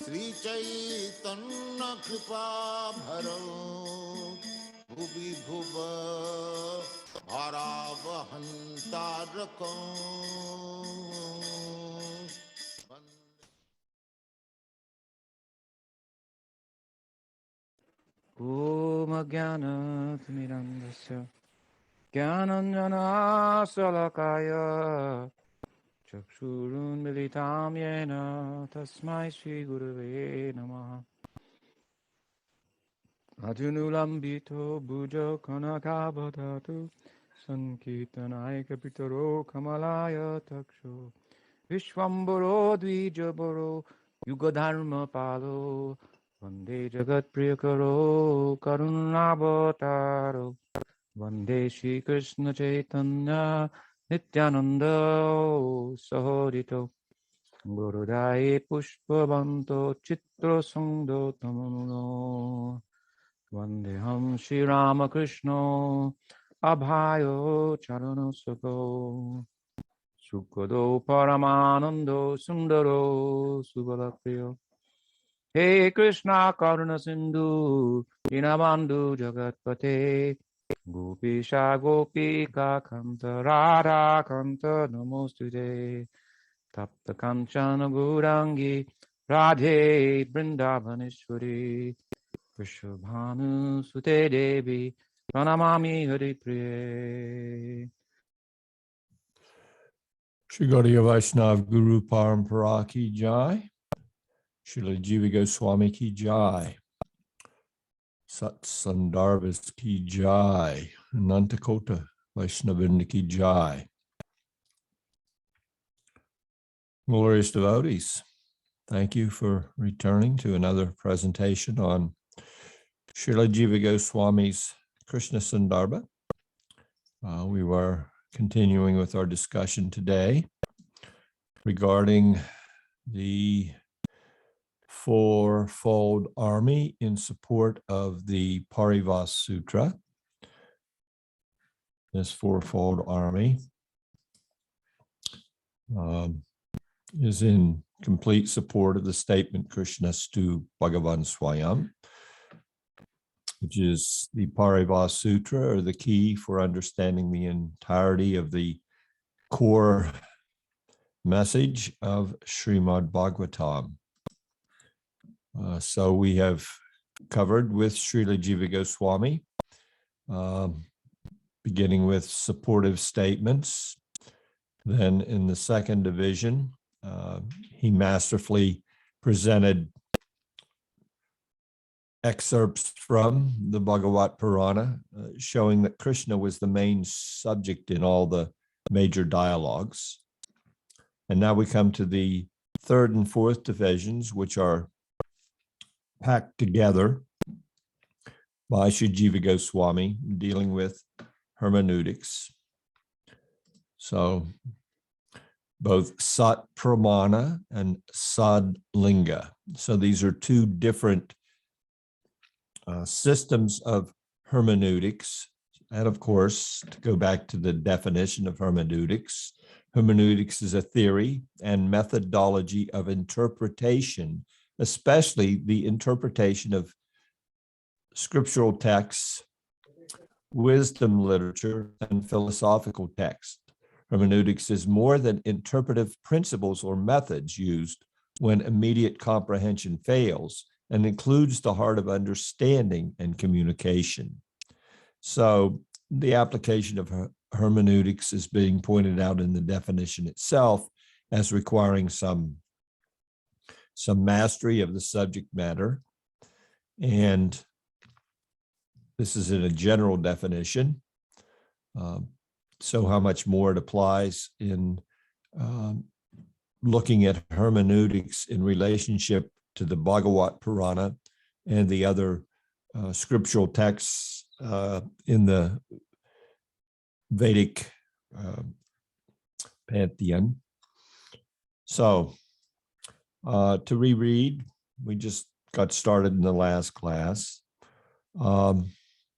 Sri Chaitanya Kripa Bharo Bhuvi Bhuva Bharavahantarakam Om Ajnana-timirandasya Jnananjana Salakaya Chakshurun Militam Yena Tasmai Shri Gurave Namaha Adunulambito Bujo Kanakabhatatu Sankirtanaya Kapitaro Kamalaya Taksho Vishwambaro Dvijabaro Yugadharma Palo Vande Jagat Priyakaro Karunabhataro Vande Shri Krishna Chaitanya Nityananda Sahodito Gurudai Pushpavanto Chitra Sangdo Tamuno Vandeham Shri Ramakrishna Abhayo Charanasako Sukado Paramanando Sundaro Subalapriyo Hey Krishna Karuna Sindhu Dinabandhu Jagatpate Gopisha Gopika Kanta Radha Kanta Namostute Tapta Kanchana Gurangi Radhe Vrindavaneshwari Vrishabhanu Sute Devi Pranamami Hari Priye. Shri Gaudiya Vaishnav Guru Parampara Ki Jai, Srila Jiva Goswami Ki Jai, Sat Sandarbha Ki Jai, Anantakota Vaishnavinda Ki Jai. Glorious devotees, thank you for returning to another presentation on Srila Jiva Goswami's Krishna Sandarbha. We were continuing with our discussion today regarding the Fourfold Army in support of the Paribhāṣā Sutra. This Fourfold Army is in complete support of the statement Kṛṣṇa stu Bhagavan Swayam, which is the Paribhāṣā Sutra, or the key for understanding the entirety of the core message of Srimad Bhagavatam. So we have covered with Srila Jiva Goswami, beginning with supportive statements. Then in the second division, he masterfully presented excerpts from the Bhāgavata, showing that Krishna was the main subject in all the major dialogues. And now we come to the third and fourth divisions, which are packed together by Sri Jiva Goswami, dealing with hermeneutics. So both Sat-Pramana and Ṣaḍ-liṅga. So these are two different systems of hermeneutics. And of course, to go back to the definition of hermeneutics, hermeneutics is a theory and methodology of interpretation, especially the interpretation of scriptural texts, wisdom literature, and philosophical texts. Hermeneutics is more than interpretive principles or methods used when immediate comprehension fails, and includes the heart of understanding and communication. So the application of hermeneutics is being pointed out in the definition itself as requiring some mastery of the subject matter. And this is in a general definition. So how much more it applies in looking at hermeneutics in relationship to the Bhāgavata and the other scriptural texts in the Vedic pantheon. So to reread, we just got started in the last class. We'll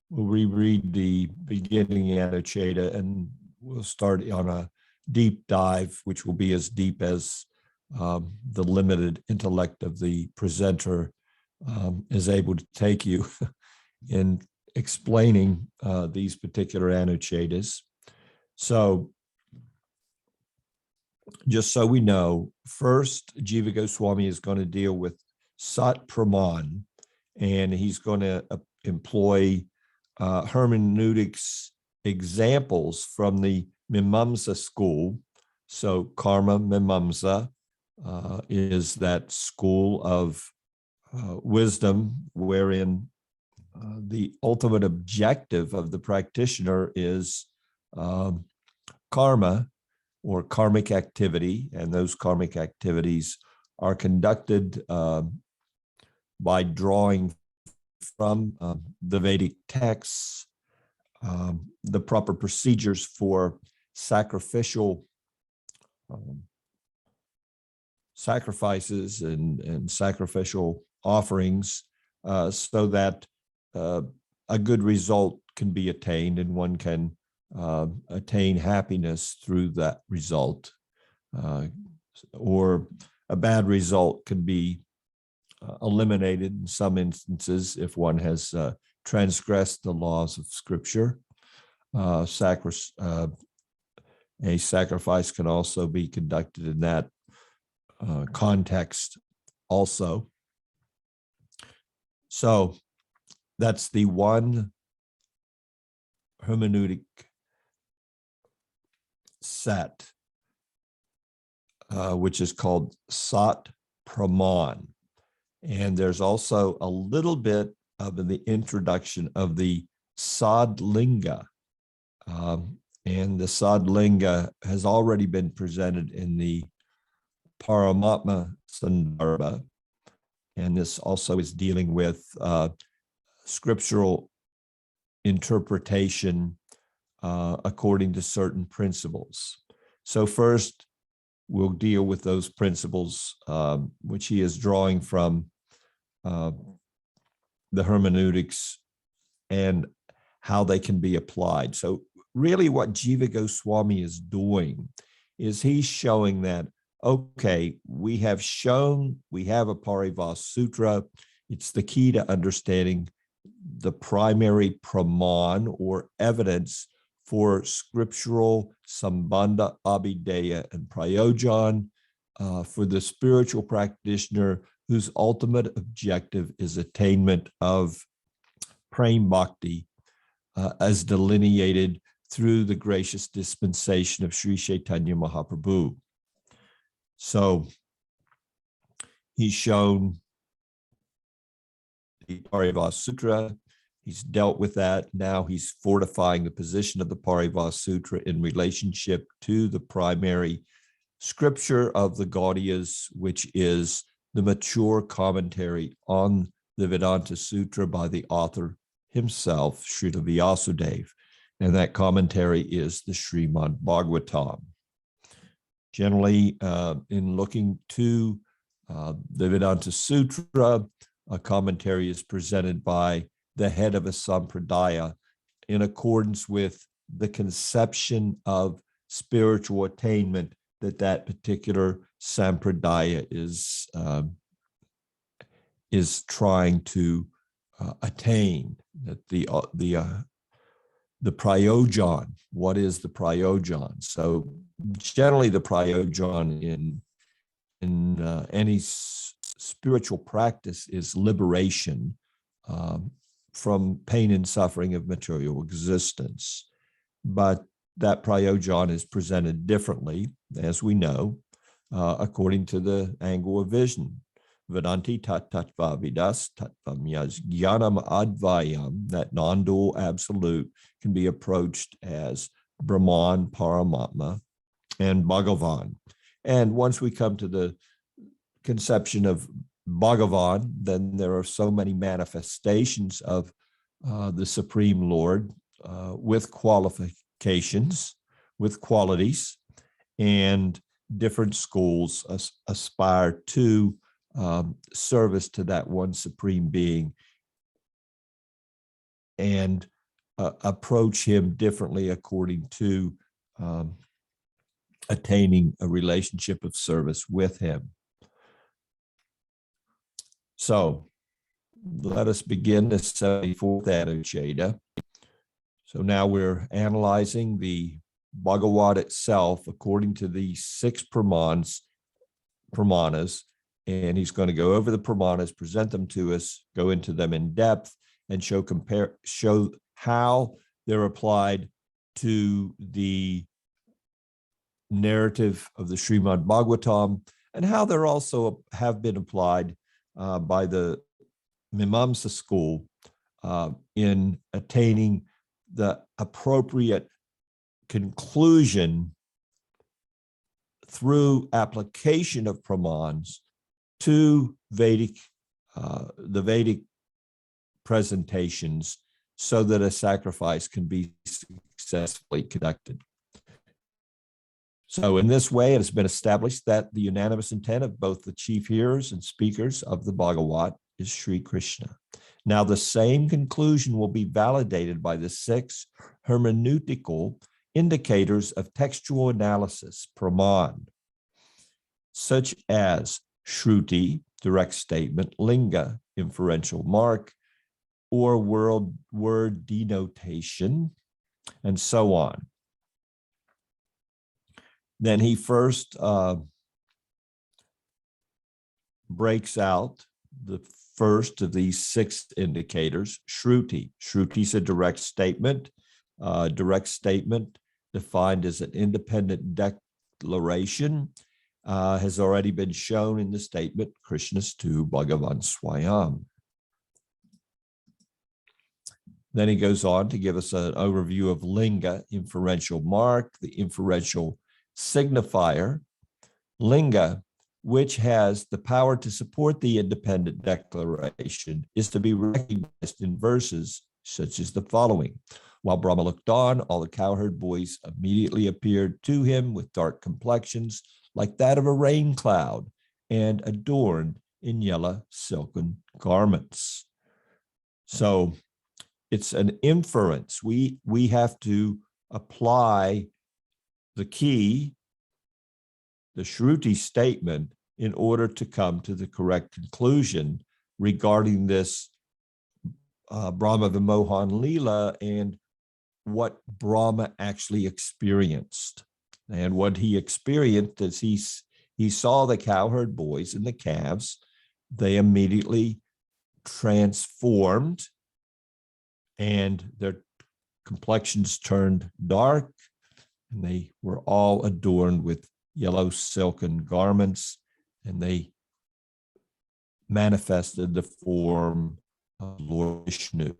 reread the beginning Anucchedas, and we'll start on a deep dive, which will be as deep as the limited intellect of the presenter is able to take you in explaining these particular Anucchedas. So just so we know, first, Jiva Goswami is going to deal with Sat-Pramāṇa, and he's going to employ hermeneutics examples from the Mimamsa school. So karma Mimamsa is that school of wisdom wherein the ultimate objective of the practitioner is karma or karmic activity, and those karmic activities are conducted by drawing from the Vedic texts, the proper procedures for sacrificial sacrifices and sacrificial offerings, so that a good result can be attained and one can attain happiness through that result, or a bad result can be eliminated in some instances if one has transgressed the laws of Scripture. A sacrifice can also be conducted in that context also. So that's the one hermeneutic set, which is called Sat-Pramāṇa. And there's also a little bit of the introduction of the Ṣaḍ-liṅga. And the Ṣaḍ-liṅga has already been presented in the Paramatma Sandarbha. And this also is dealing with scriptural interpretation according to certain principles. So first, we'll deal with those principles, which he is drawing from the hermeneutics and how they can be applied. So really what Jiva Goswami is doing is he's showing that, okay, we have a Paribhāṣā Sutra. It's the key to understanding the primary pramāṇa or evidence for scriptural sambandha, abhideya, and prayojan for the spiritual practitioner whose ultimate objective is attainment of prema bhakti as delineated through the gracious dispensation of Sri Chaitanya Mahaprabhu. So he's shown the Paribhāṣā Sutra. He's dealt with that. Now he's fortifying the position of the Paribhāṣā Sutra in relationship to the primary scripture of the Gaudiyas, which is the mature commentary on the Vedanta Sutra by the author himself, Srila Vyāsadeva. And that commentary is the Srimad Bhāgavatam. Generally, in looking to the Vedanta Sutra, a commentary is presented by the head of a sampradaya in accordance with the conception of spiritual attainment that particular sampradaya is trying to attain. That the prayojan, what is the prayojan? So generally the prayojan in any spiritual practice is liberation from pain and suffering of material existence. But that prayojan is presented differently, as we know, according to the angle of vision. Vedanti tat-tattva vidas tatvamyas jnanam advayam, that non-dual absolute can be approached as Brahman, Paramatma, and Bhagavan. And once we come to the conception of Bhagavan, then there are so many manifestations of the Supreme Lord with qualifications, with qualities, and different schools aspire to service to that one Supreme Being and approach him differently according to attaining a relationship of service with him. So let us begin the 74th Anuccheda. So now we're analyzing the Bhāgavata itself according to the 6 pramanas, and he's going to go over the pramanas, present them to us, go into them in depth, and show how they're applied to the narrative of the Srimad Bhagavatam, and how they're also have been applied by the Mimamsa school in attaining the appropriate conclusion through application of pramans to the Vedic presentations, so that a sacrifice can be successfully conducted. So in this way, it has been established that the unanimous intent of both the chief hearers and speakers of the Bhagavat is Sri Krishna. Now, the same conclusion will be validated by the 6 hermeneutical indicators of textual analysis, praman, such as śruti, direct statement, linga, inferential mark, or word denotation, and so on. Then he first breaks out the first of these 6 indicators, śruti. Śruti is a direct statement. Direct statement, defined as an independent declaration, has already been shown in the statement, Krishnastu Bhagavan Swayam. Then he goes on to give us an overview of linga, inferential mark, the inferential signifier, linga, which has the power to support the independent declaration, is to be recognized in verses such as the following. While Brahma looked on, all the cowherd boys immediately appeared to him with dark complexions like that of a rain cloud and adorned in yellow silken garments. So it's an inference. We have to apply the key, the śruti statement, in order to come to the correct conclusion regarding this Brahma Vimohan Leela and what Brahma actually experienced. And what he experienced is he saw the cowherd boys and the calves. They immediately transformed and their complexions turned dark, and they were all adorned with yellow silken garments, and they manifested the form of Lord Vishnu.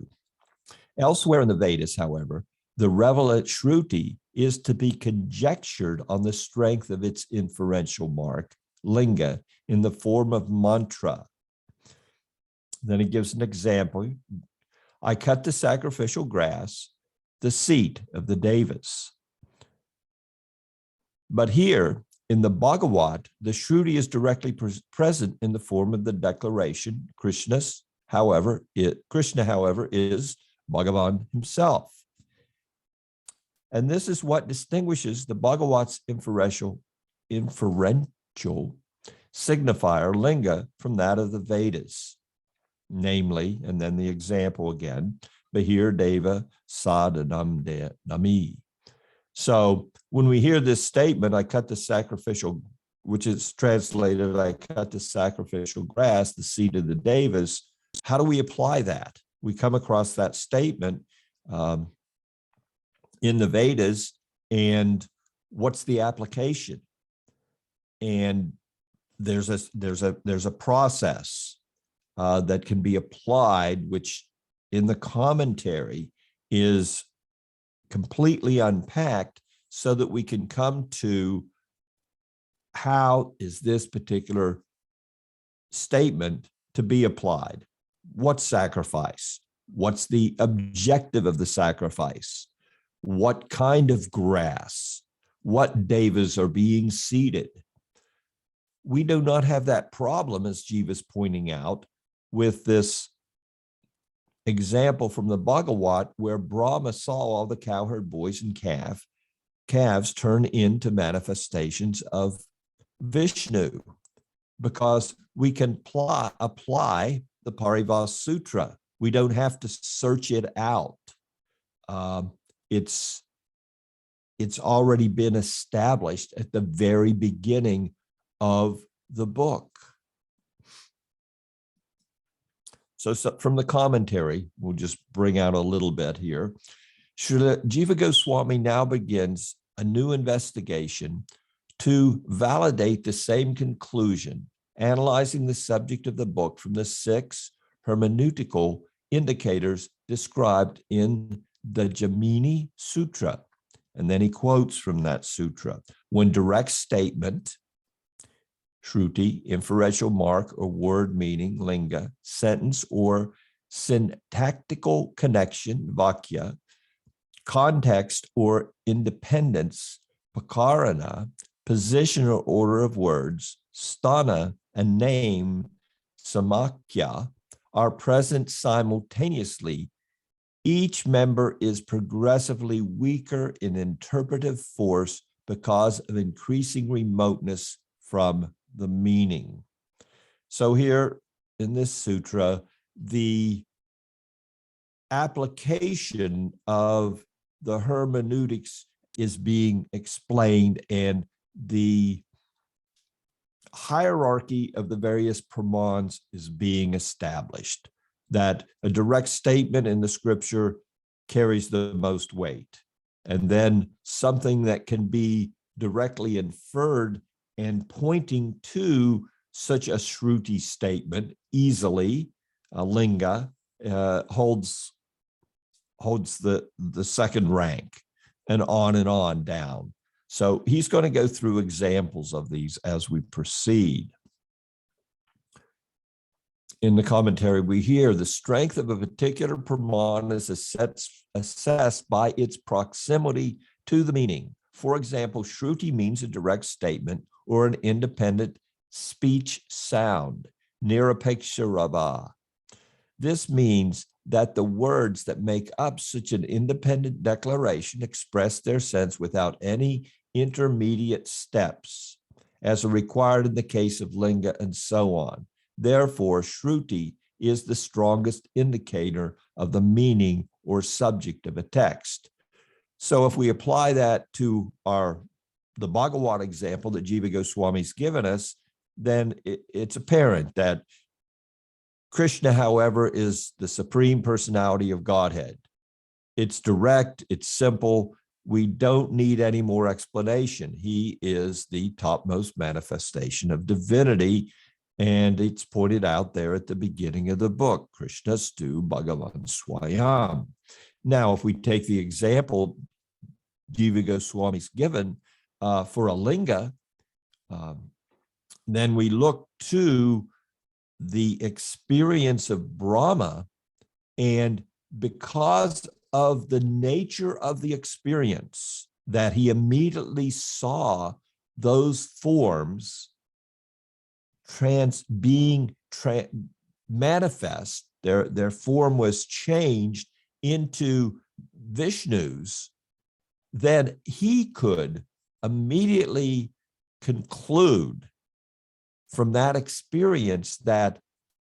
Elsewhere in the Vedas, however, the relevant śruti is to be conjectured on the strength of its inferential mark, linga, in the form of mantra. Then he gives an example. I cut the sacrificial grass, the seat of the devas. But here in the Bhagavat, the śruti is directly present in the form of the declaration. Krishna, however, is Bhagavan himself. And this is what distinguishes the Bhagavat's inferential signifier, linga, from that of the Vedas. Namely, and then the example again, Bahir Deva Sadhanam Nami. So when we hear this statement, I cut the sacrificial, which is translated, I cut the sacrificial grass, the seed of the devas, how do we apply that? We come across that statement in the Vedas, and what's the application? And there's a process that can be applied, which in the commentary is completely unpacked, so that we can come to how is this particular statement to be applied? What sacrifice? What's the objective of the sacrifice? What kind of grass? What devas are being seeded? We do not have that problem, as Jiva's pointing out, with this example from the Bhagavat, where Brahma saw all the cowherd boys and calf, calves turn into manifestations of Vishnu, because we can apply the Paribhāṣā Sutra. We don't have to search it out. It's already been established at the very beginning of the book. So from the commentary, we'll just bring out a little bit here. Srila Jiva Goswami now begins a new investigation to validate the same conclusion, analyzing the subject of the book from the 6 hermeneutical indicators described in the Jaimini-sūtra. And then he quotes from that sutra. When direct statement, śruti, inferential mark or word meaning, linga, sentence or syntactical connection, vākya, context or independence, prakaraṇa, position or order of words, sthāna, and name, samākhyā, are present simultaneously, each member is progressively weaker in interpretive force because of increasing remoteness from the meaning. So here in this sutra, the application of the hermeneutics is being explained, and the hierarchy of the various pramāṇas is being established, that a direct statement in the scripture carries the most weight. And then something that can be directly inferred and pointing to such a śruti statement easily, linga, holds the second rank, and on down. So he's going to go through examples of these as we proceed. In the commentary, we hear the strength of a particular pramāṇa is assessed by its proximity to the meaning. For example, śruti means a direct statement or an independent speech sound, nirapeksharava. This means that the words that make up such an independent declaration express their sense without any intermediate steps, as are required in the case of linga and so on. Therefore, śruti is the strongest indicator of the meaning or subject of a text. So if we apply that to the Bhāgavata example that Jiva Goswami's given us, then it's apparent that Krishna, however, is the Supreme Personality of Godhead. It's direct, it's simple. We don't need any more explanation. He is the topmost manifestation of divinity, and it's pointed out there at the beginning of the book, Krishnastu Bhagavan Swayam. Now, if we take the example Jiva Goswami's given for a linga, then we look to the experience of Brahma, and because of the nature of the experience, that he immediately saw those forms manifest, their form was changed into Vishnu's, then he could immediately conclude from that experience that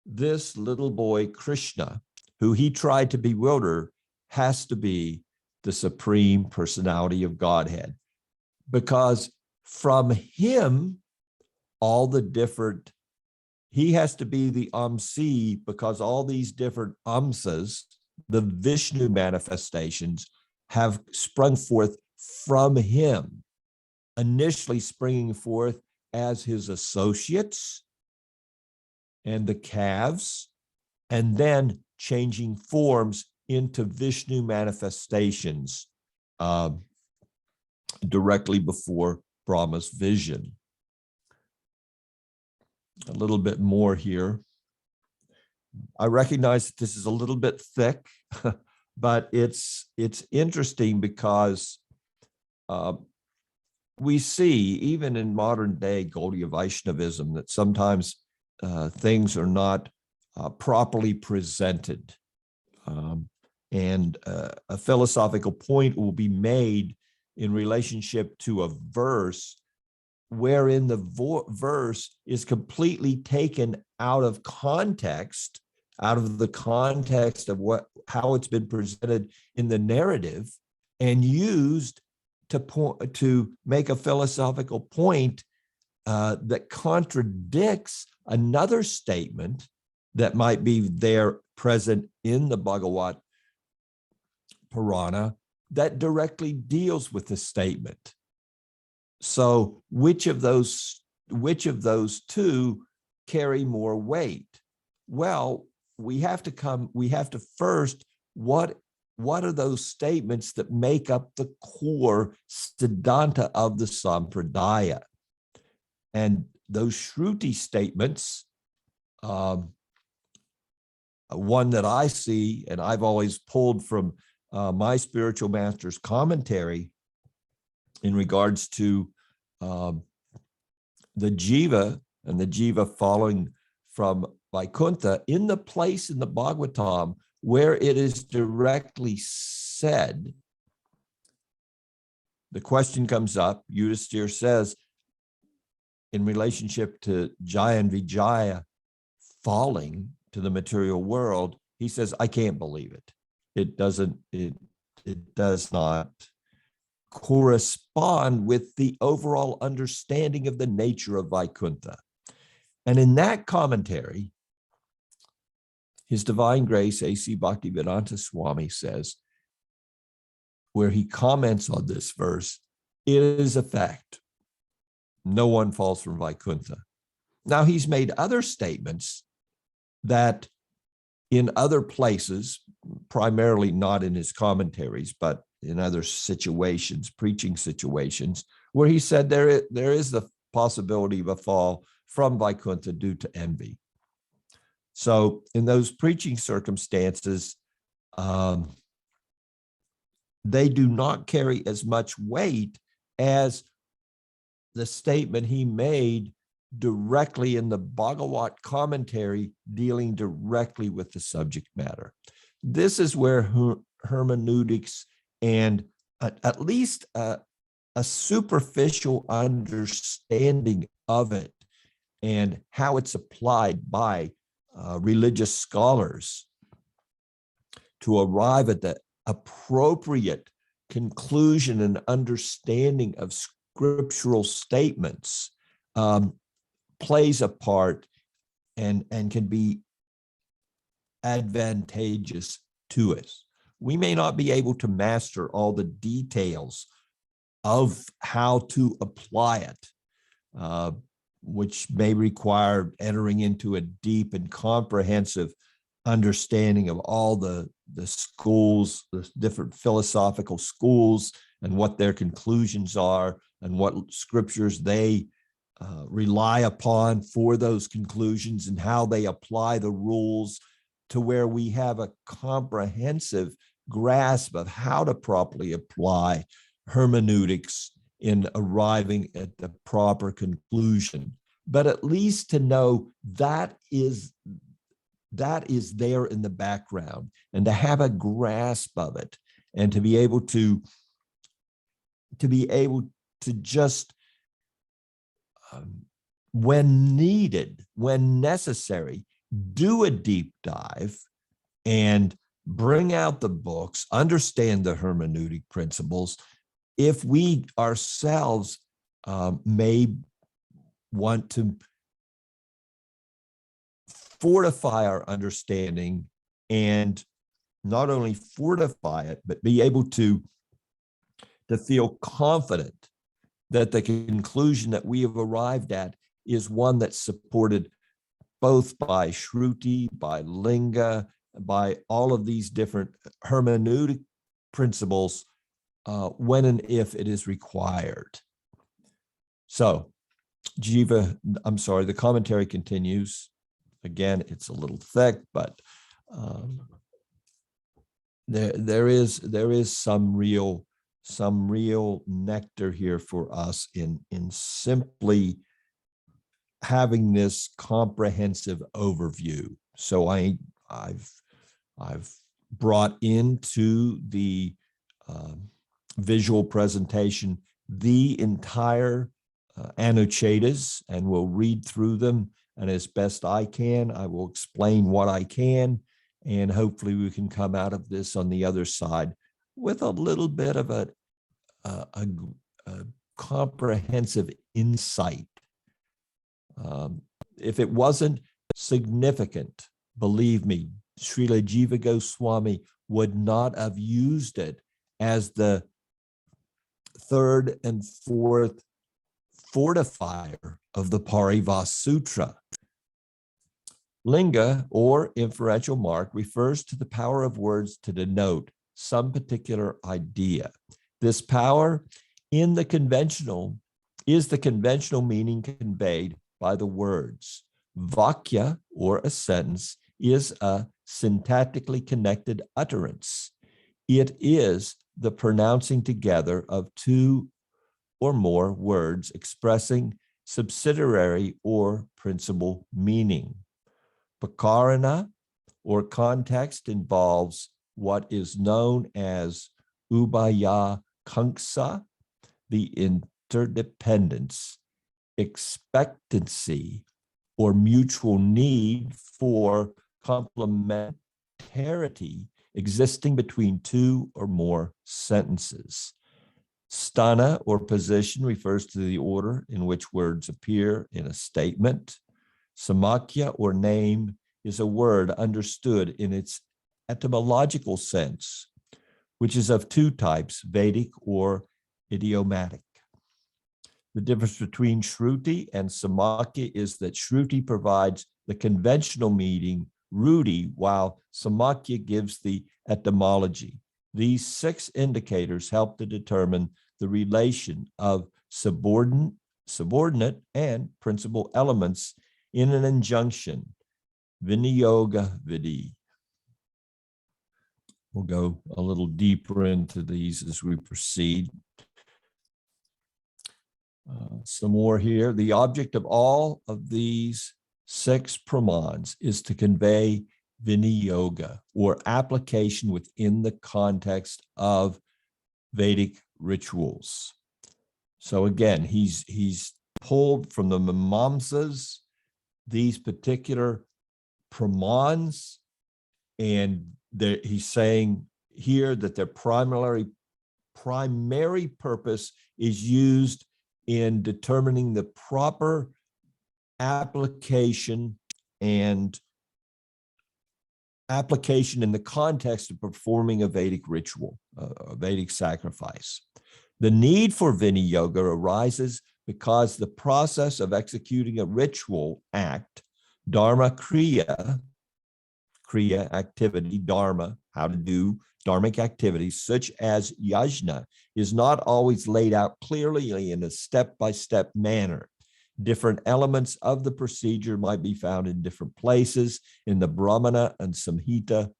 this little boy Krishna, who he tried to bewilder, has to be the Supreme Personality of Godhead, because from him, he has to be the Amsi, because all these different Amsas, the Vishnu manifestations, have sprung forth from him, initially springing forth as his associates and the calves, and then changing forms into Vishnu manifestations directly before Brahma's vision. A little bit more here. I recognize that this is a little bit thick, but it's interesting because we see, even in modern day Gaudiya Vaishnavism, that sometimes things are not properly presented. And a philosophical point will be made in relationship to a verse wherein the verse is completely taken out of context, out of the context of how it's been presented in the narrative, and used to make a philosophical point that contradicts another statement that might be there present in the Bhāgavata Purana that directly deals with the statement. So which of those two carry more weight? Well, we have to first, what are those statements that make up the core siddhanta of the sampradaya? And those śruti statements, one that I see, and I've always pulled from my spiritual master's commentary in regards to the jiva and the jiva following from Vaikuntha, in the place in the Bhagavatam where it is directly said, the question comes up, Yudhisthira says, in relationship to Jaya and Vijaya falling to the material world, he says, I can't believe it. It does not correspond with the overall understanding of the nature of Vaikuntha. And in that commentary, His Divine Grace, A.C. Bhaktivedanta Swami says, where he comments on this verse, it is a fact. No one falls from Vaikuntha. Now, he's made other statements that in other places, primarily not in his commentaries, but in other situations, preaching situations, where he said there is the possibility of a fall from Vaikuntha due to envy. So in those preaching circumstances, they do not carry as much weight as the statement he made directly in the Bhagavata commentary dealing directly with the subject matter. This is where hermeneutics and at least a superficial understanding of it and how it's applied by religious scholars to arrive at the appropriate conclusion and understanding of scriptural statements plays a part and can be advantageous to us. We may not be able to master all the details of how to apply it, which may require entering into a deep and comprehensive understanding of all the schools, the different philosophical schools, and what their conclusions are, and what scriptures they rely upon for those conclusions, and how they apply the rules to where we have a comprehensive grasp of how to properly apply hermeneutics in arriving at the proper conclusion. But at least to know that is there in the background, and to have a grasp of it, and to be able to just when needed, when necessary, do a deep dive and bring out the books, understand the hermeneutic principles. If we ourselves may want to fortify our understanding, and not only fortify it, but be able to feel confident that the conclusion that we have arrived at is one that's supported both by śruti, by linga, by all of these different hermeneutic principles when and if it is required. So the commentary continues. Again, it's a little thick, but there is some real nectar here for us in simply having this comprehensive overview. So I've brought into the visual presentation the entire Anucchedas, and we'll read through them. And as best I can, I will explain what I can. And hopefully we can come out of this on the other side with a little bit of a comprehensive insight. If it wasn't significant, believe me, Srila Jiva Goswami would not have used it as the third and fourth fortifier of the Paribhāṣā Sutra. Linga, or inferential mark, refers to the power of words to denote some particular idea. This power is the conventional meaning conveyed by the words. Vākya, or a sentence, is a syntactically connected utterance. It is the pronouncing together of two or more words expressing subsidiary or principal meaning. Prakaraṇa, or context, involves what is known as ubhaya kaṅkṣa, the interdependence, expectancy, or mutual need for complementarity existing between two or more sentences. Sthāna, or position, refers to the order in which words appear in a statement. Samākhyā, or name, is a word understood in its etymological sense, which is of two types, Vedic or idiomatic. The difference between śruti and samākhyā is that śruti provides the conventional meaning, ruti, while samākhyā gives the etymology. These 6 indicators help to determine the relation of subordinate and principal elements in an injunction, viniyoga vidi. We'll go a little deeper into these as we proceed. Some more here. The object of all of these 6 pramānas is to convey viniyoga, or application within the context of Vedic rituals. So again, he's pulled from the Mimamsas these particular pramānas, and he's saying here that their primary purpose is used in determining the proper application in the context of performing a Vedic ritual, a Vedic sacrifice. The need for viniyoga arises because the process of executing a ritual act, dharma kriya activity, dharma, how to do dharmic activities, such as yajna, is not always laid out clearly in a step-by-step manner. Different elements of the procedure might be found in different places in the Brahmana and Samhita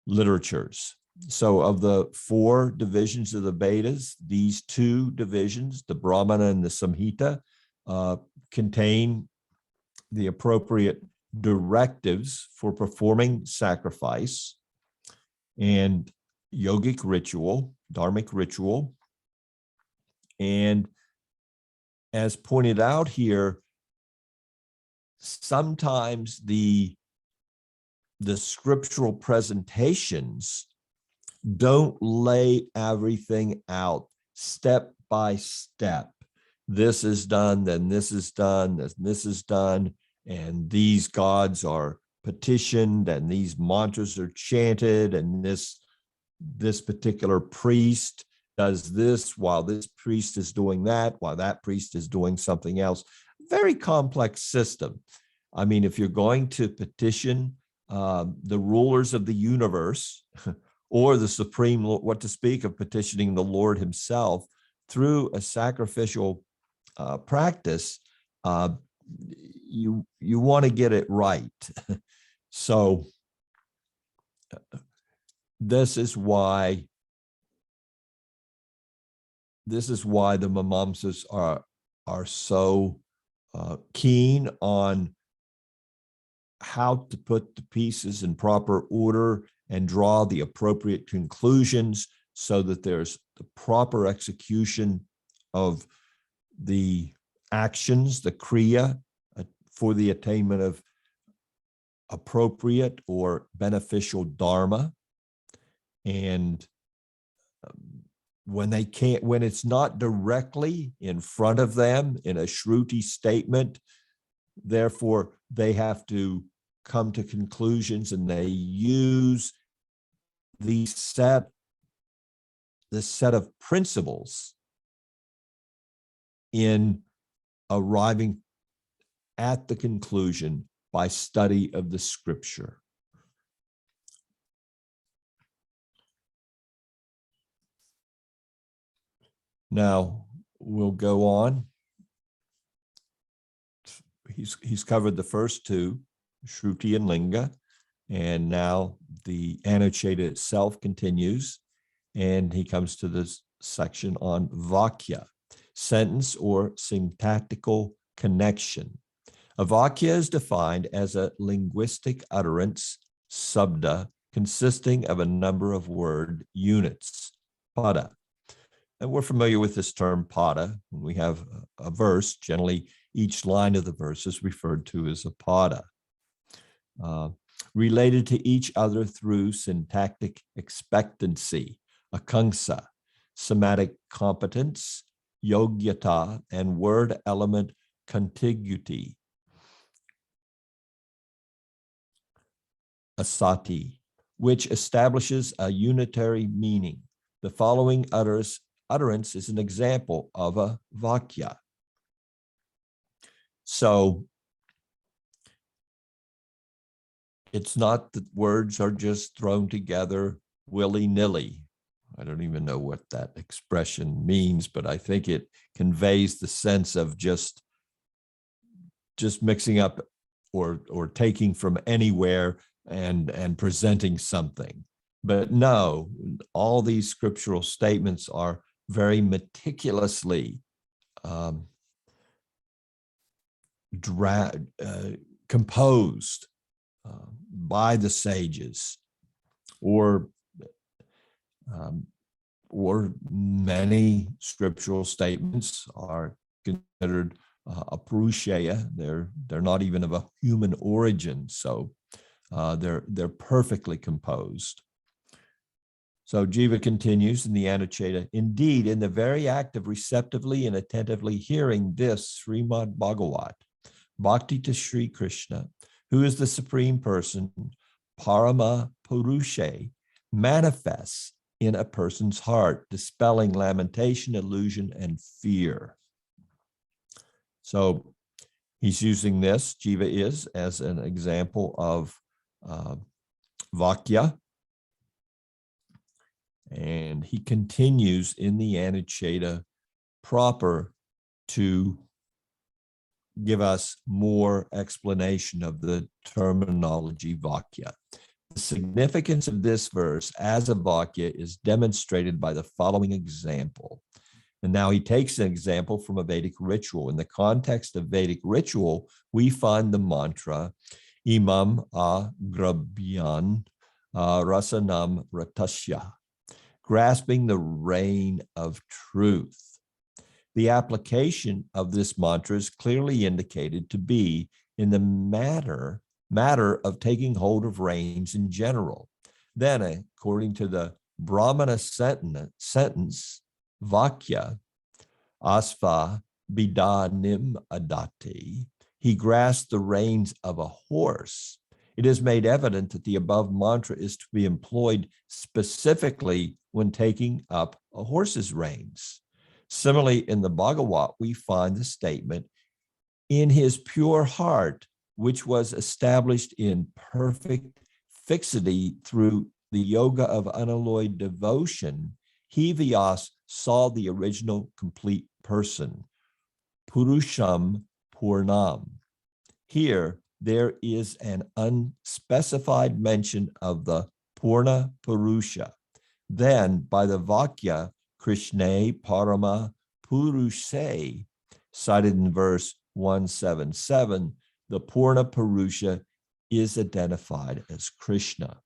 literatures. So of the 4 divisions of the Vedas, these 2 divisions, the Brahmana and the Samhita, contain the appropriate directives for performing sacrifice and yogic ritual, dharmic ritual. And as pointed out here, sometimes the scriptural presentations don't lay everything out step by step. This is done, then this is done, then this is done, and these gods are petitioned, and these mantras are chanted, and this particular priest does this while this priest is doing that, while that priest is doing something else. Very complex system. I mean, if you're going to petition the rulers of the universe or the Supreme Lord, what to speak of petitioning the Lord himself through a sacrificial practice, you want to get it right. So this is why the Mimamsas are so keen on how to put the pieces in proper order and draw the appropriate conclusions so that there's the proper execution of the actions, the kriya, for the attainment of appropriate or beneficial dharma. And when it's not directly in front of them in a śruti statement, therefore they have to come to conclusions, and they use this set of principles in arriving at the conclusion by study of the scripture. Now we'll go on. He's covered the first two, Śruti and Linga, and now the Anuccheda itself continues, and he comes to this section on vākya, sentence or syntactical connection. A vākya is defined as a linguistic utterance, sabda, consisting of a number of word units, pada. And we're familiar with this term pada. When we have a verse, generally each line of the verse is referred to as a pada. Related to each other through syntactic expectancy, akaṅkṣa, somatic competence, yogyata, and word element contiguity, asati, which establishes a unitary meaning. The following utterance is an example of a vākya. So it's not that words are just thrown together willy-nilly. I don't even know what that expression means, but I think it conveys the sense of just mixing up or taking from anywhere and presenting something. But no, all these scriptural statements are very meticulously composed by the sages, or many scriptural statements are considered apurusheya. They're not even of a human origin, so they're perfectly composed. So Jiva continues in the Anuccheda, indeed, in the very act of receptively and attentively hearing this Srimad Bhagavat, Bhakti to Sri Krishna, who is the Supreme Person, Parama Purushe, manifests in a person's heart, dispelling lamentation, illusion, and fear. So he's using this, Jiva is, as an example of vākya. And he continues in the Anuccheda proper to give us more explanation of the terminology vākya. The significance of this verse as a vākya is demonstrated by the following example. And now he takes an example from a Vedic ritual. In the context of Vedic ritual, we find the mantra, imam agrabhyan rasanam ratasya, grasping the rein of truth. The application of this mantra is clearly indicated to be in the matter of taking hold of reins in general. Then, according to the Brahmana sentence, vākya, asva bidanim adati, he grasped the reins of a horse. It is made evident that the above mantra is to be employed specifically when taking up a horse's reins. Similarly, in the Bhagavat, we find the statement, in his pure heart, which was established in perfect fixity through the yoga of unalloyed devotion, he, Vyasa, saw the original complete person, Purusham Purnam. Here, there is an unspecified mention of the Purna Purusha. Then, by the Vākya, Kṛṣṇa Parama Purushe, cited in verse 177, the Purna Purusha is identified as Krishna.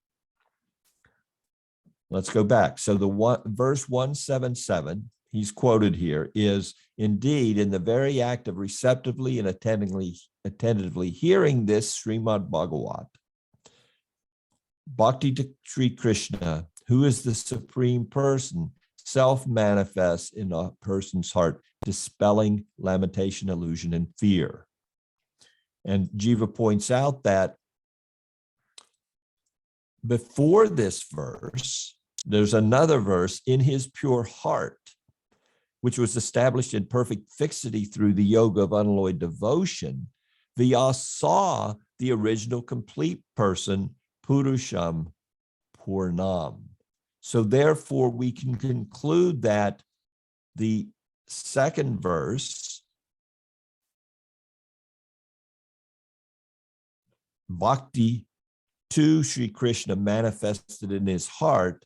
Let's go back. So verse 177, he's quoted here, is indeed in the very act of receptively and attentively hearing this Srimad Bhagavat, Bhakti to Sri Krishna, who is the Supreme Person, self-manifests in a person's heart, dispelling lamentation, illusion, and fear. And Jiva points out that before this verse, there's another verse, in his pure heart, which was established in perfect fixity through the yoga of unalloyed devotion. Vyasa saw the original complete person, Purusham Purnam. So therefore, we can conclude that the second verse, Bhakti to Sri Krishna manifested in his heart,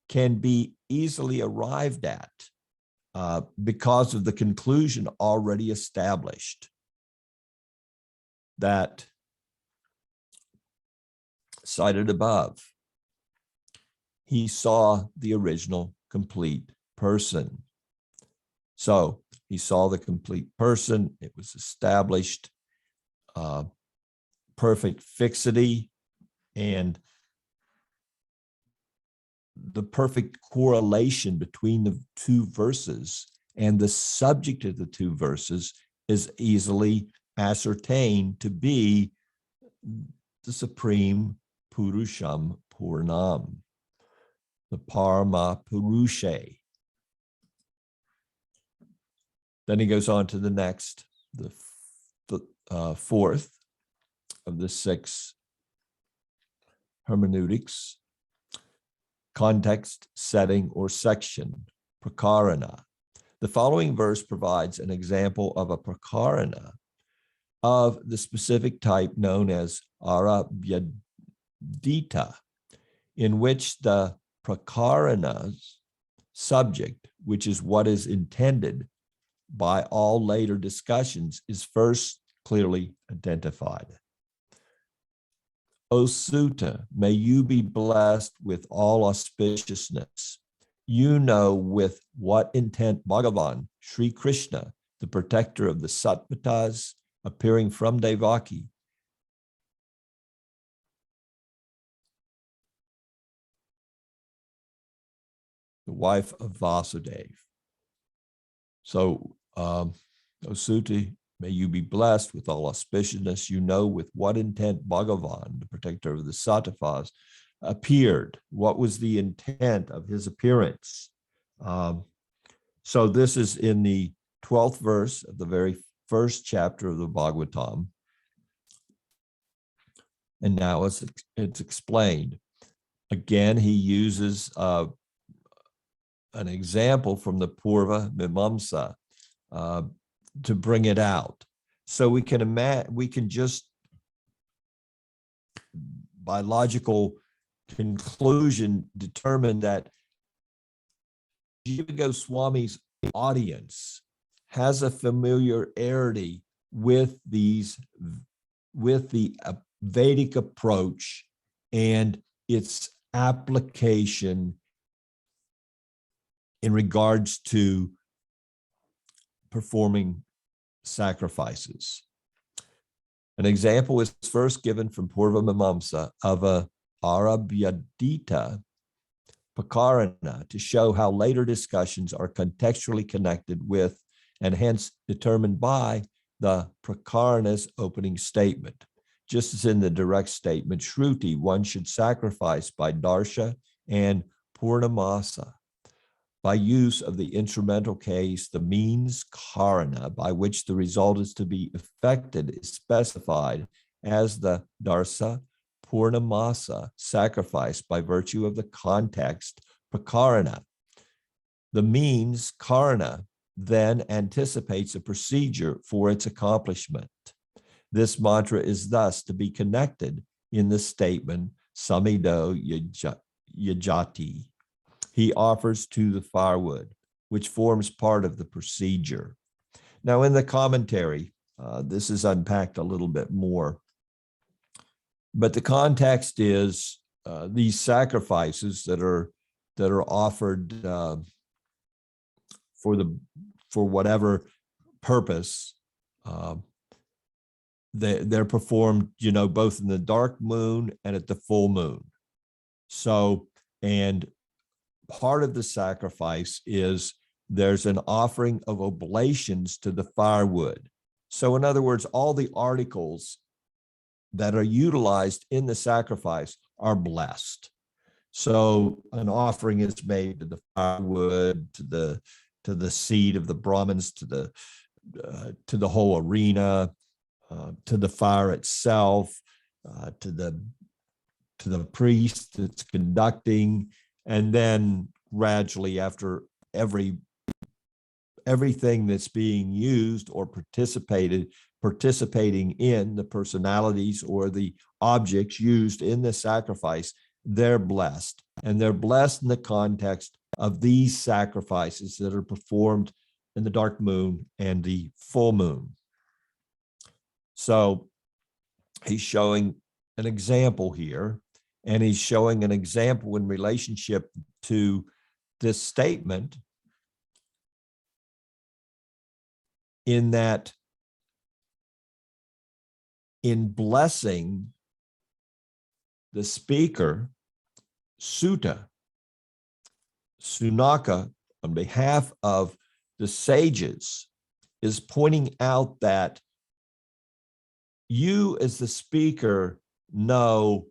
can be easily arrived at because of the conclusion already established that cited above. He saw the original complete person. So he saw the complete person. It was established, perfect fixity, and the perfect correlation between the two verses and the subject of the two verses is easily ascertained to be the Supreme Purusham Purnam, the Parama Purushe. Then he goes on to the next, the fourth of the six hermeneutics: context, setting, or section, prakaraṇa. The following verse provides an example of a prakaraṇa of the specific type known as arabhyadita, in which the prakaraṇa's subject, which is what is intended by all later discussions, is first clearly identified. O Sutta, may you be blessed with all auspiciousness. You know with what intent Bhagavan, Sri Krishna, the protector of the Sattvatas, appearing from Devaki, the wife of Vasudeva. So, O Sutta, may you be blessed with all auspiciousness. You know with what intent Bhagavan, the protector of the Sattvatas, appeared. What was the intent of his appearance? So this is in the 12th verse of the very first chapter of the Bhagavatam. And now it's explained. Again, he uses an example from the Purva Mimamsa to bring it out. So we can imagine, we can just, by logical conclusion, determine that Jiva Goswami's audience has a familiarity with the Vedic approach and its application in regards to performing sacrifices. An example is first given from Purva Mimamsa of a arabhyadita prakaraṇa to show how later discussions are contextually connected with and hence determined by the prakaraṇa's opening statement. Just as in the direct statement, śruti, one should sacrifice by darsha and purnamasa. By use of the instrumental case, the means karana by which the result is to be effected is specified as the darsa purnamasa, sacrifice by virtue of the context prakaraṇa. The means karana then anticipates a procedure for its accomplishment. This mantra is thus to be connected in the statement samido yajati. He offers to the firewood, which forms part of the procedure. Now, in the commentary, this is unpacked a little bit more. But the context is these sacrifices that that are offered for whatever purpose. They're performed, both in the dark moon and at the full moon. So, and part of the sacrifice is there's an offering of oblations to the firewood. So in other words, all the articles that are utilized in the sacrifice are blessed. So an offering is made to the firewood, to the seed of the Brahmins, to the whole arena, to the fire itself, to the priest that's conducting, and then gradually after everything that's being used or participating in, the personalities or the objects used in the sacrifice, they're blessed. And they're blessed in the context of these sacrifices that are performed in the dark moon and the full moon. So he's showing an example here, and he's showing an example in relationship to this statement, in that in blessing the speaker, Sutta, Sunaka, on behalf of the sages, is pointing out that you as the speaker know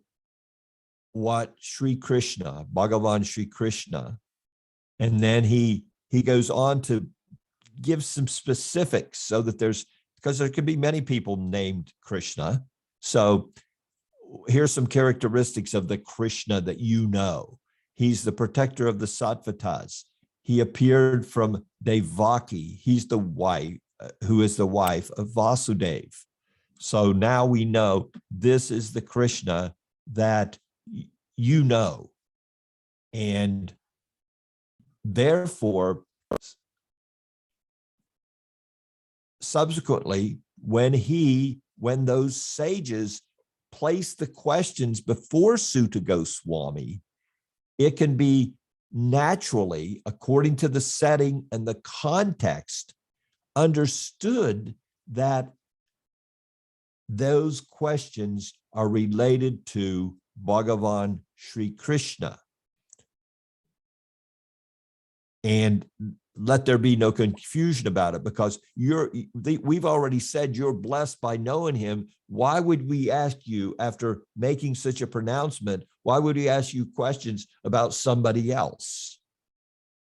what Sri Krishna, Bhagavan Sri Krishna, and then he goes on to give some specifics so that because there could be many people named Krishna. So here's some characteristics of the Krishna that you know. He's the protector of the Sattvas. He appeared from Devaki. He's the wife, who is the wife of Vasudeva. So now we know this is the Krishna that you know. And therefore, subsequently, when those sages place the questions before Sutta Goswami, it can be naturally, according to the setting and the context, understood that those questions are related to Bhagavan Sri Krishna. And let there be no confusion about it, because we've already said you're blessed by knowing him. Why would we ask you, after making such a pronouncement, why would we ask you questions about somebody else?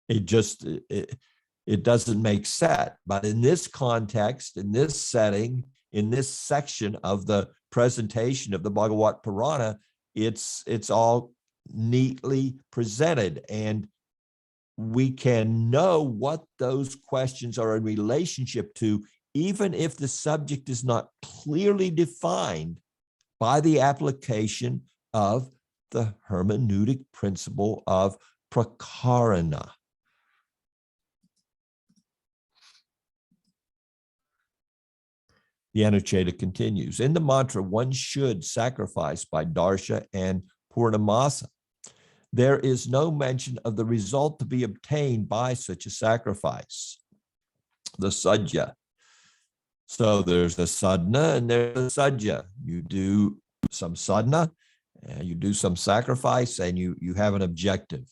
It doesn't make sense. But in this context, in this setting, in this section of the presentation of the Bhāgavata Purana, it's all neatly presented, and we can know what those questions are in relationship to, even if the subject is not clearly defined by the application of the hermeneutic principle of prakaraṇa. The Anucchedas continues. In the mantra, one should sacrifice by darsha and purnamasa. There is no mention of the result to be obtained by such a sacrifice, the sadhya. So there's the sadhana and there's the sadhya. You do some sadhana, and you do some sacrifice, and you have an objective,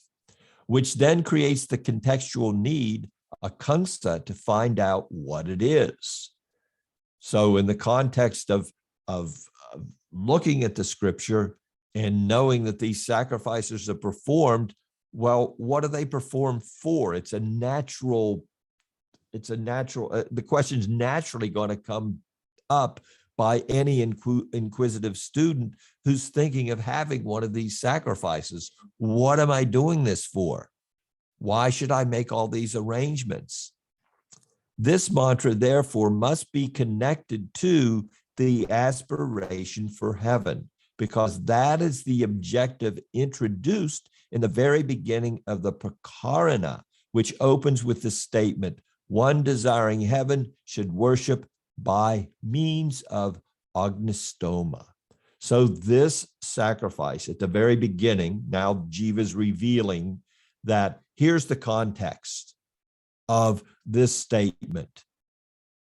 which then creates the contextual need, akaṅkṣa, to find out what it is. So in the context of looking at the scripture and knowing that these sacrifices are performed, well, what are they performed for? It's a natural, the question's naturally going to come up by any inquisitive student who's thinking of having one of these sacrifices. What am I doing this for? Why should I make all these arrangements? This mantra, therefore, must be connected to the aspiration for heaven, because that is the objective introduced in the very beginning of the prakaraṇa, which opens with the statement, one desiring heaven should worship by means of agnistoma. So this sacrifice at the very beginning, now Jiva is revealing that here's the context of this statement.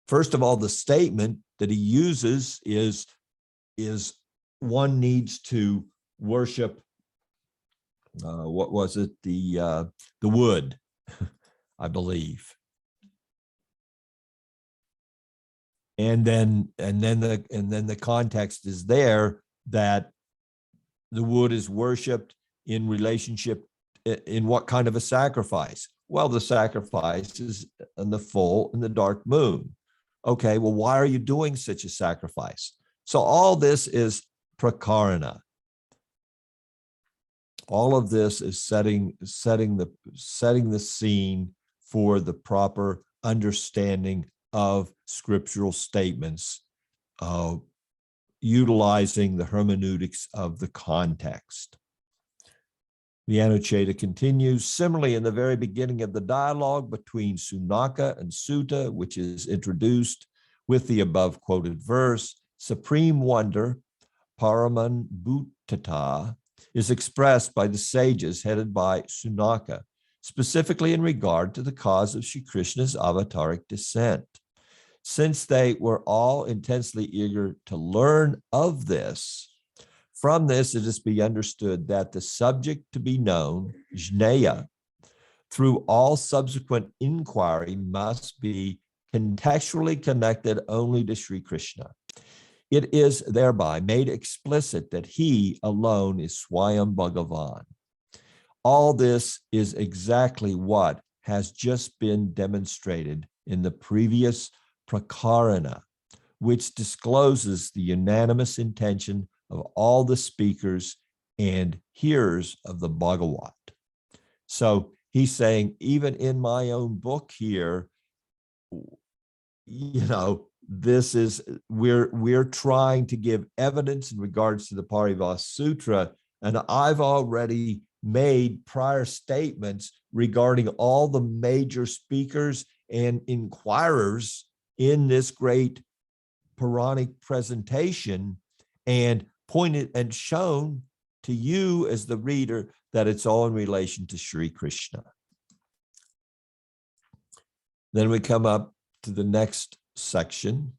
First of all, the statement that he uses is one needs to worship, what was it? The wood, I believe. And then the context is there that the wood is worshipped in relationship in what kind of a sacrifice? Well, the sacrifice is in the full and the dark moon. Okay, well, why are you doing such a sacrifice? So all this is prakaraṇa. All of this is setting the scene for the proper understanding of scriptural statements, utilizing the hermeneutics of the context. The Anuccheda continues, similarly, in the very beginning of the dialogue between Sunaka and Sutta, which is introduced with the above quoted verse, supreme wonder, Paraman Bhutata, is expressed by the sages headed by Sunaka, specifically in regard to the cause of Sri Krishna's avataric descent. Since they were all intensely eager to learn of this, from this it is to be understood that the subject to be known, jnaya, through all subsequent inquiry must be contextually connected only to Sri Krishna. It is thereby made explicit that he alone is Swayam Bhagavan. All this is exactly what has just been demonstrated in the previous prakaraṇa, which discloses the unanimous intention of all the speakers and hearers of the Bhāgavata. So he's saying, even in my own book here, this is, we're trying to give evidence in regards to the Paribhāṣā Sutra, and I've already made prior statements regarding all the major speakers and inquirers in this great Puranic presentation, and pointed and shown to you as the reader that it's all in relation to Sri Krishna. Then we come up to the next section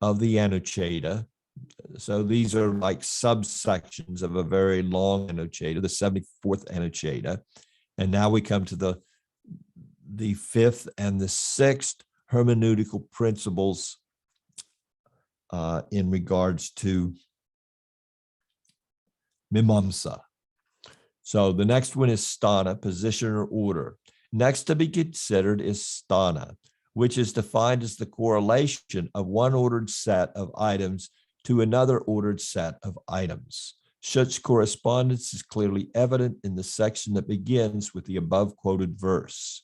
of the Anuccheda. So these are like subsections of a very long Anuccheda, the 74th Anuccheda. And now we come to the fifth and the sixth hermeneutical principles in regards to Mimamsa. So the next one is sthāna, position or order. Next to be considered is sthāna, which is defined as the correlation of one ordered set of items to another ordered set of items. Such correspondence is clearly evident in the section that begins with the above quoted verse,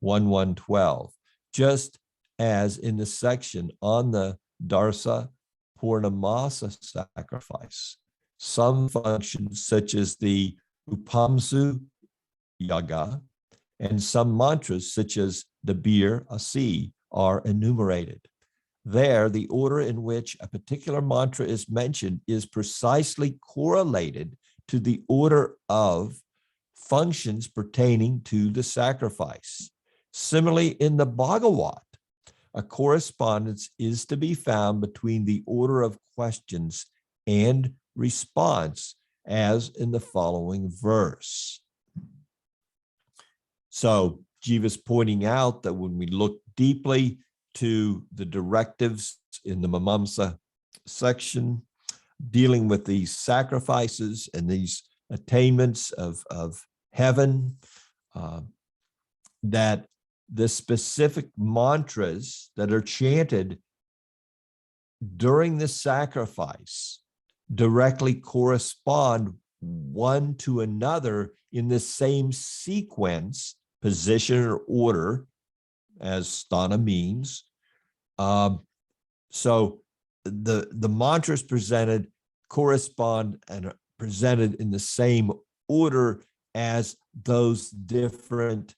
1.1.12, just as in the section on the Darsa Purnamasa sacrifice. Some functions, such as the Upamsu Yaga, and some mantras, such as the Bir Asi, are enumerated. There, the order in which a particular mantra is mentioned is precisely correlated to the order of functions pertaining to the sacrifice. Similarly, in the Bhāgavata, a correspondence is to be found between the order of questions and response, as in the following verse. So Jiva's pointing out that when we look deeply to the directives in the Mimamsa section, dealing with these sacrifices and these attainments of heaven, that the specific mantras that are chanted during the sacrifice directly correspond one to another in the same sequence, position, or order, as sthāna means. So the mantras presented correspond and are presented in the same order as those different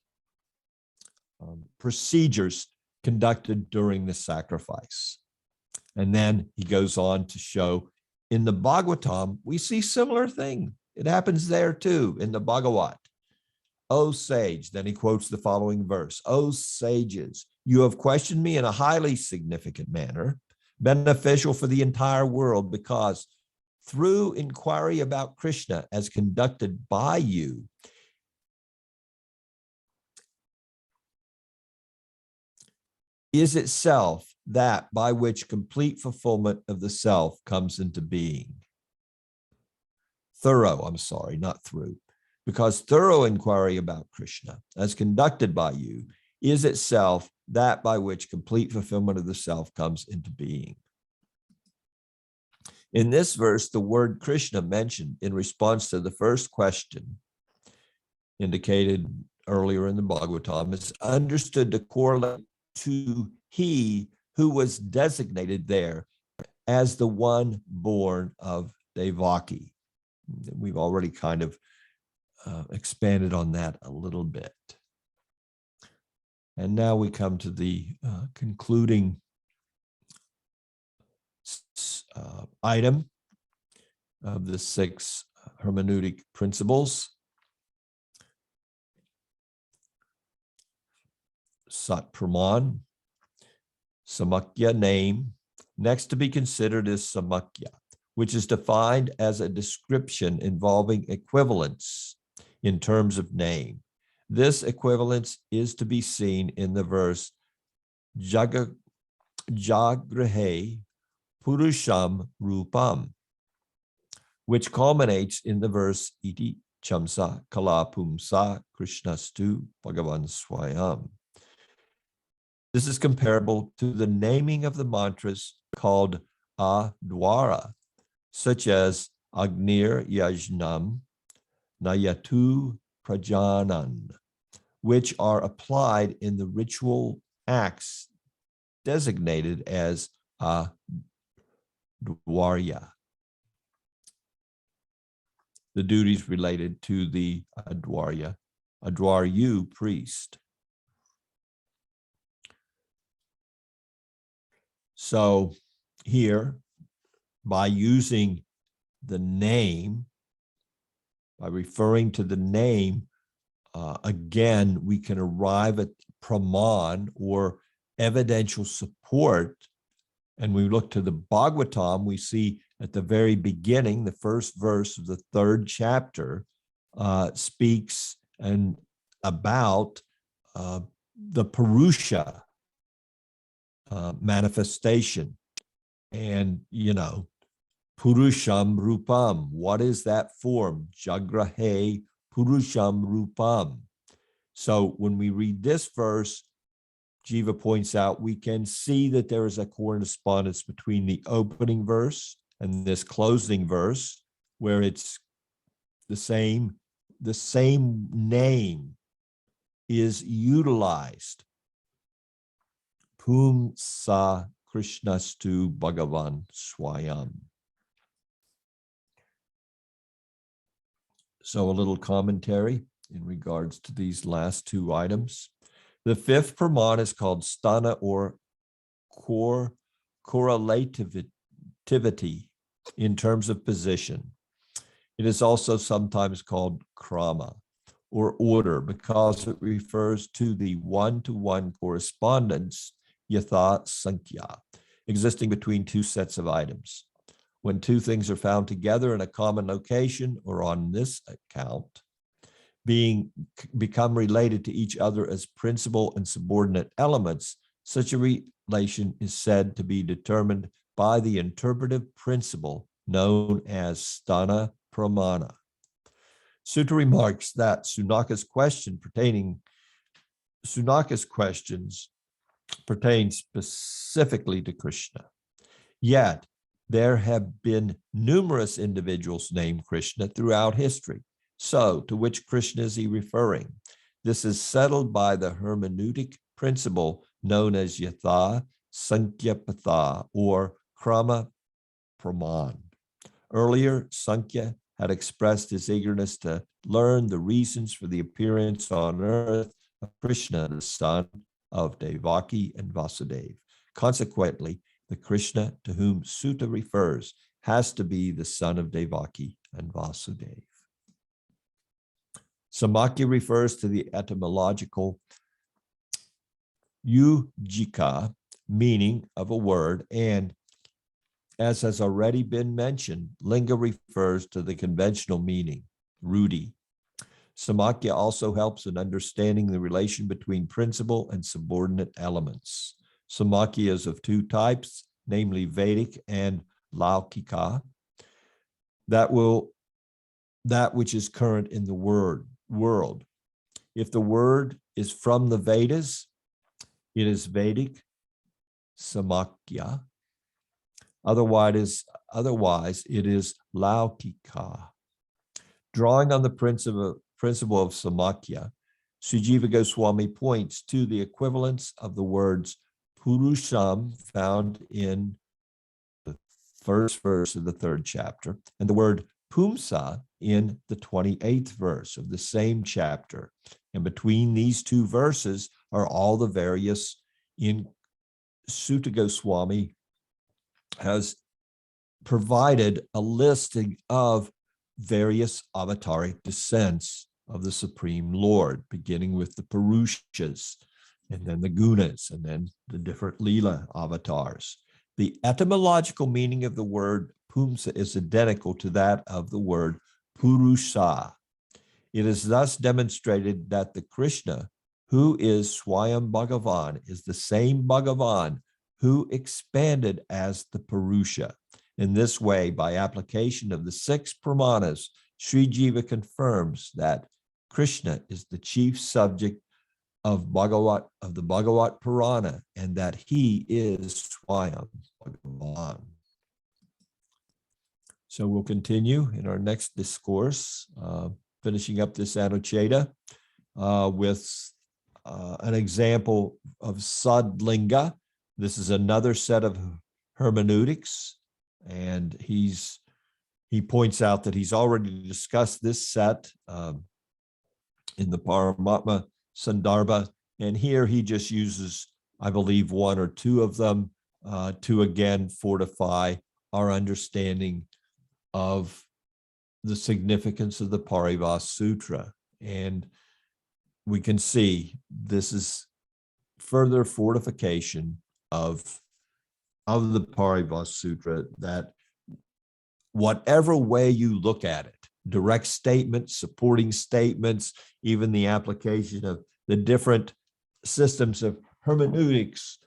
procedures conducted during the sacrifice. And then he goes on to show in the Bhagavatam, we see similar thing. It happens there too in the Bhāgavata. O sage, then he quotes the following verse, O sages, you have questioned me in a highly significant manner, beneficial for the entire world, because through inquiry about Krishna as conducted by you, is itself that by which complete fulfillment of the self comes into being. Because thorough inquiry about Krishna, as conducted by you, is itself that by which complete fulfillment of the self comes into being. In this verse, the word Krishna mentioned in response to the first question indicated earlier in the Bhāgavatam is understood to correlate to he who was designated there as the one born of Devaki. We've already kind of expanded on that a little bit. And now we come to the concluding item of the 6 hermeneutic principles. Sat-Pramana, samākhyā, name. Next to be considered is samākhyā, which is defined as a description involving equivalence in terms of name. This equivalence is to be seen in the verse Jagrahe Purusham Rupam, which culminates in the verse Iti Chamsa Kalapumsa Krishnastu Bhagavan Swayam. This is comparable to the naming of the mantras called Adwara, such as Agnir Yajnam, Nayatu Prajanan, which are applied in the ritual acts designated as Adwarya, the duties related to the Adwaryu priest. So here, by using the name, by referring to the name, again, we can arrive at praman, or evidential support. And we look to the Bhāgavatam, we see at the very beginning, the first verse of the 3rd chapter speaks about the Purusha manifestation. And, Purusham Rupam, what is that form? Jagrahe Purusham Rupam. So when we read this verse, Jiva points out, we can see that there is a correspondence between the opening verse and this closing verse, where it's the same name is utilized. Pum sa Krishnastu Bhagavan Swayam. So a little commentary in regards to these last 2 items. The 5th pramana is called sthāna, or correlativity in terms of position. It is also sometimes called krama, or order, because it refers to the one-to-one correspondence, yatha samākhyā, existing between 2 sets of items. When 2 things are found together in a common location, or on this account, become related to each other as principal and subordinate elements, such a relation is said to be determined by the interpretive principle known as Ṣaṭ-pramāṇa. Sutra remarks that Sunaka's questions pertain specifically to Krishna. Yet, there have been numerous individuals named Krishna throughout history. So, to which Krishna is he referring? This is settled by the hermeneutic principle known as yatha samākhyā, or krama praman. Earlier, Samākhyā had expressed his eagerness to learn the reasons for the appearance on earth of Krishna, the son of Devaki and Vasudeva. Consequently, the Krishna to whom Sutta refers has to be the son of Devaki and Vasudeva. Samākhyā refers to the etymological yujika meaning of a word, and as has already been mentioned, linga refers to the conventional meaning, rudi. Samākhyā also helps in understanding the relation between principal and subordinate elements. Samākhyā is of two types, namely Vedic and Laukika. That which is current in the world. If the word is from the Vedas, it is Vedic Samākhyā. Otherwise, it is Laukika. Drawing on the principle of Samākhyā, Sri Goswami points to the equivalence of the words Purusham found in the first verse of the 3rd chapter and the word Pumsa in the 28th verse of the same chapter. And between these two verses are all the various in Sutta Goswami has provided a listing of various avataric descents of the Supreme Lord, beginning with the Purushas, and then the Gunas, and then the different Leela avatars. The etymological meaning of the word Pumsa is identical to that of the word Purusha. It is thus demonstrated that the Kṛṣṇa, who is Swayam Bhagavan, is the same Bhagavan who expanded as the Purusha. In this way, by application of the 6 pramanas, Sri Jiva confirms that Kṛṣṇa is the chief subject of the Bhāgavata Purana, and that he is Swayam Bhagavan. So we'll continue in our next discourse, finishing up this Anuccheda with an example of Ṣaḍ-liṅga. This is another set of hermeneutics, and he points out that he's already discussed this set in the Paramatma Sandarbha, and here he just uses, I believe, 1 or 2 of them to again fortify our understanding of the significance of the Paribhāṣā. And we can see this is further fortification of the Paribhāṣā, that whatever way you look at it, direct statements, supporting statements, even the application of the different systems of hermeneutics,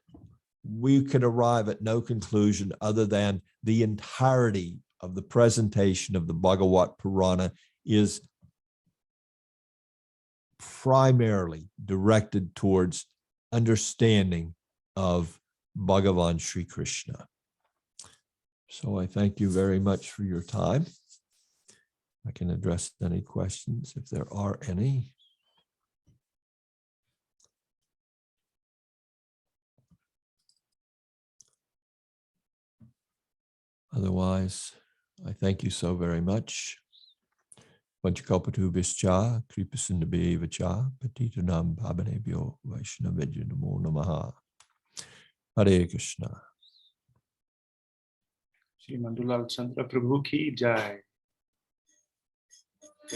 we can arrive at no conclusion other than the entirety of the presentation of the Bhāgavata Purana is primarily directed towards understanding of Bhagavan Sri Krishna. So I thank you very much for your time. I can address any questions if there are any. Otherwise, I thank you so very much. Panchakalpatubhischa, Kripasindabevacha, Patitanam Pavanebhyo, Vaishnavajya Namo Namaha. Hare Krishna. Srimad Dulal Chandra Prabhu ki jai.